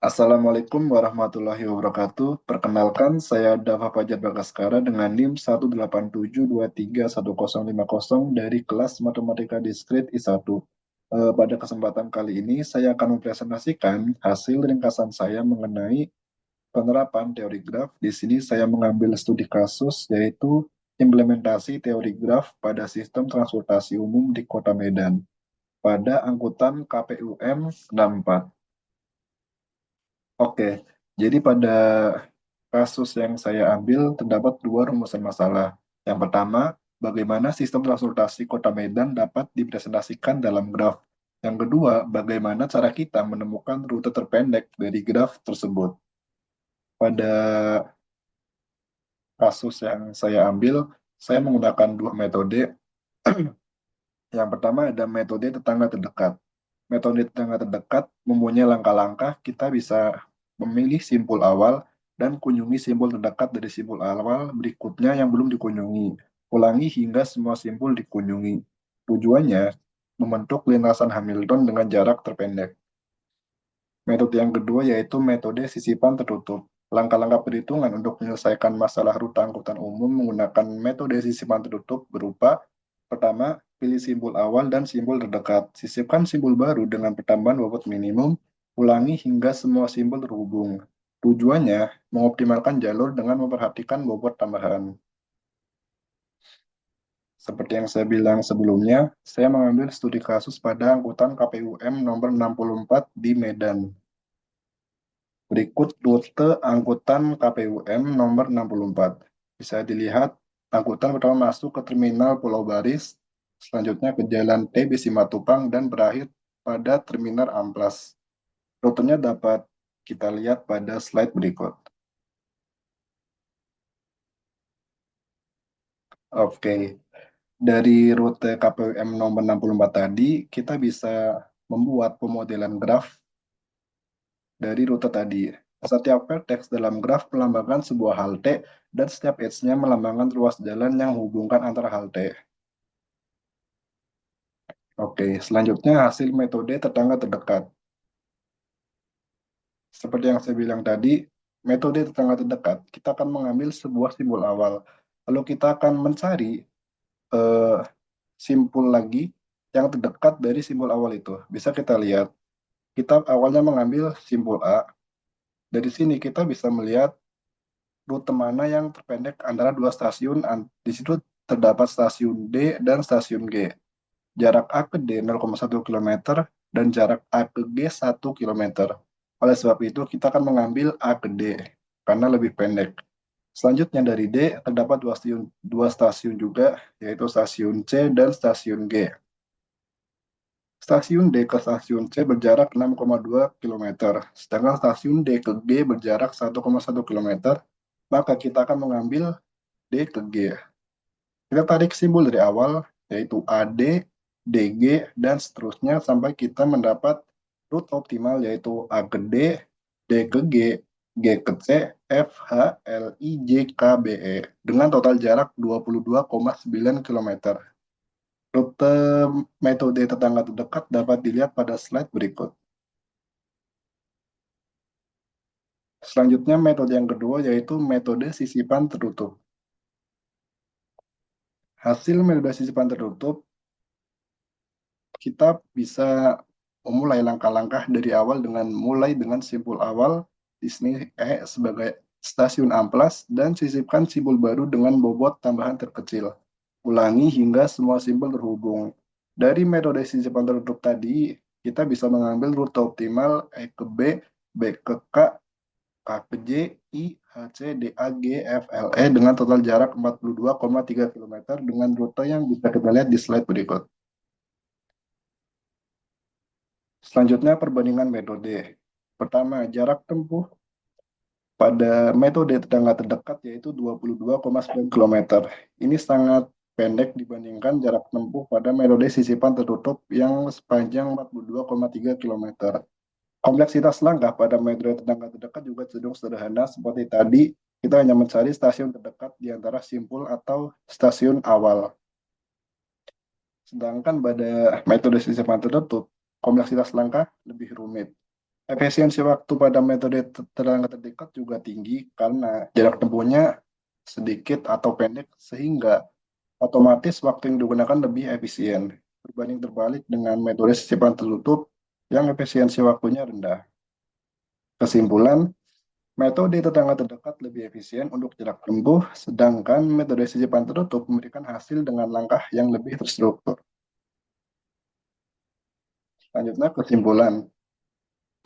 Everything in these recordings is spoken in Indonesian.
Assalamualaikum warahmatullahi wabarakatuh. Perkenalkan, saya Dava Fajar Bagaskara dengan NIM 187231050 dari kelas Matematika Diskrit I1. Pada kesempatan kali ini, saya akan mempresentasikan hasil ringkasan saya mengenai penerapan teori graf. Di sini saya mengambil studi kasus, yaitu implementasi teori graf pada sistem transportasi umum di Kota Medan pada angkutan KPUM 64. Oke, jadi pada kasus yang saya ambil terdapat dua rumusan masalah. Yang pertama, bagaimana sistem transportasi Kota Medan dapat dipresentasikan dalam graf. Yang kedua, bagaimana cara kita menemukan rute terpendek dari graf tersebut. Pada kasus yang saya ambil, saya menggunakan dua metode. Yang pertama ada metode tetangga terdekat. Metode tetangga terdekat mempunyai langkah-langkah kita bisa memilih simpul awal dan kunjungi simpul terdekat dari simpul awal berikutnya yang belum dikunjungi. Ulangi hingga semua simpul dikunjungi. Tujuannya membentuk lintasan Hamilton dengan jarak terpendek. Metode yang kedua yaitu metode sisipan tertutup. Langkah-langkah perhitungan untuk menyelesaikan masalah rute angkutan umum menggunakan metode sisipan tertutup berupa: pertama, pilih simbol awal dan simbol terdekat. Sisipkan simbol baru dengan pertambahan bobot minimum. Ulangi hingga semua simbol terhubung. Tujuannya mengoptimalkan jalur dengan memperhatikan bobot tambahan. Seperti yang saya bilang sebelumnya, saya mengambil studi kasus pada angkutan KPUM nomor 64 di Medan. Berikut rute angkutan KPUM nomor 64. Bisa dilihat, angkutan pertama masuk ke terminal Pulau Baris, selanjutnya ke Jalan TB Simatupang, dan berakhir pada terminal Amplas. Rutenya dapat kita lihat pada slide berikut. Oke, dari rute KPUM nomor 64 tadi, kita bisa membuat pemodelan graf dari rute tadi. Setiap vertex dalam graf melambangkan sebuah halte, dan setiap edge-nya melambangkan ruas jalan yang menghubungkan antara halte. Oke, selanjutnya hasil metode tetangga terdekat. Seperti yang saya bilang tadi, metode tetangga terdekat, kita akan mengambil sebuah simbol awal. Lalu kita akan mencari eh, simpul lagi yang terdekat dari simbol awal itu. Bisa kita lihat, kita awalnya mengambil simbol A. Dari sini kita bisa melihat rute mana yang terpendek antara dua stasiun. Di situ terdapat stasiun D dan stasiun G. Jarak A ke D 0,1 km dan jarak A ke G 1 km. Oleh sebab itu, kita akan mengambil A ke D karena lebih pendek. Selanjutnya dari D terdapat dua stasiun juga, yaitu stasiun C dan stasiun G. Stasiun D ke stasiun C berjarak 6,2 km, sedangkan stasiun D ke G berjarak 1,1 km, maka kita akan mengambil D ke G. Kita tarik simbol dari awal, yaitu AD, DG, dan seterusnya sampai kita mendapat rute optimal, yaitu A ke D, D ke G, G ke C, F, H, L, I, J, K, B, E, dengan total jarak 22,9 km. Rute metode tetangga terdekat dapat dilihat pada slide berikut. Selanjutnya metode yang kedua yaitu metode sisipan tertutup. Hasil metode sisipan tertutup, kita bisa memulai langkah-langkah dari awal dengan mulai dengan simpul awal, di sini E sebagai stasiun amplas, dan sisipkan simbol baru dengan bobot tambahan terkecil. Ulangi hingga semua simbol terhubung. Dari metode sisipan tertutup tadi, kita bisa mengambil rute optimal E ke B, B ke K, K ke J, I, H, C, D, A, G, F, L, E dengan total jarak 42,3 km dengan rute yang bisa kita lihat di slide berikut. Selanjutnya perbandingan metode. Pertama, jarak tempuh pada metode tetangga terdekat yaitu 22,9 km. Ini sangat pendek dibandingkan jarak tempuh pada metode sisipan tertutup yang sepanjang 42,3 km. Kompleksitas langkah pada metode tetangga terdekat juga cenderung sederhana seperti tadi, kita hanya mencari stasiun terdekat di antara simpul atau stasiun awal. Sedangkan pada metode sisipan tertutup, kompleksitas langkah lebih rumit. Efisiensi waktu pada metode tetangga terdekat juga tinggi karena jarak tempuhnya sedikit atau pendek sehingga otomatis waktu yang digunakan lebih efisien berbanding terbalik dengan metode sisipan tertutup yang efisiensi waktunya rendah. Kesimpulan, metode tetangga terdekat lebih efisien untuk jarak tempuh, sedangkan metode sisipan tertutup memberikan hasil dengan langkah yang lebih terstruktur. Selanjutnya, kesimpulan.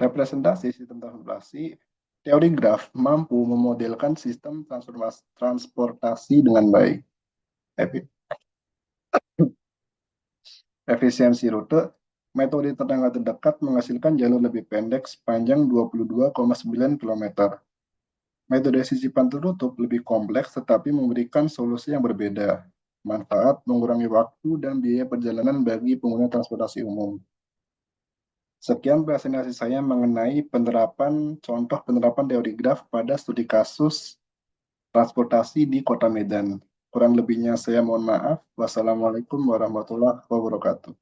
Representasi sistem transportasi, teori graf mampu memodelkan sistem transportasi dengan baik. Efisiensi rute, metode tetangga terdekat menghasilkan jalur lebih pendek sepanjang 22,9 km. Metode sisipan tertutup lebih kompleks tetapi memberikan solusi yang berbeda. Manfaat mengurangi waktu dan biaya perjalanan bagi pengguna transportasi umum. Sekian presentasi saya mengenai contoh penerapan teori graf pada studi kasus transportasi di Kota Medan. Kurang lebihnya saya mohon maaf. Wassalamualaikum warahmatullahi wabarakatuh.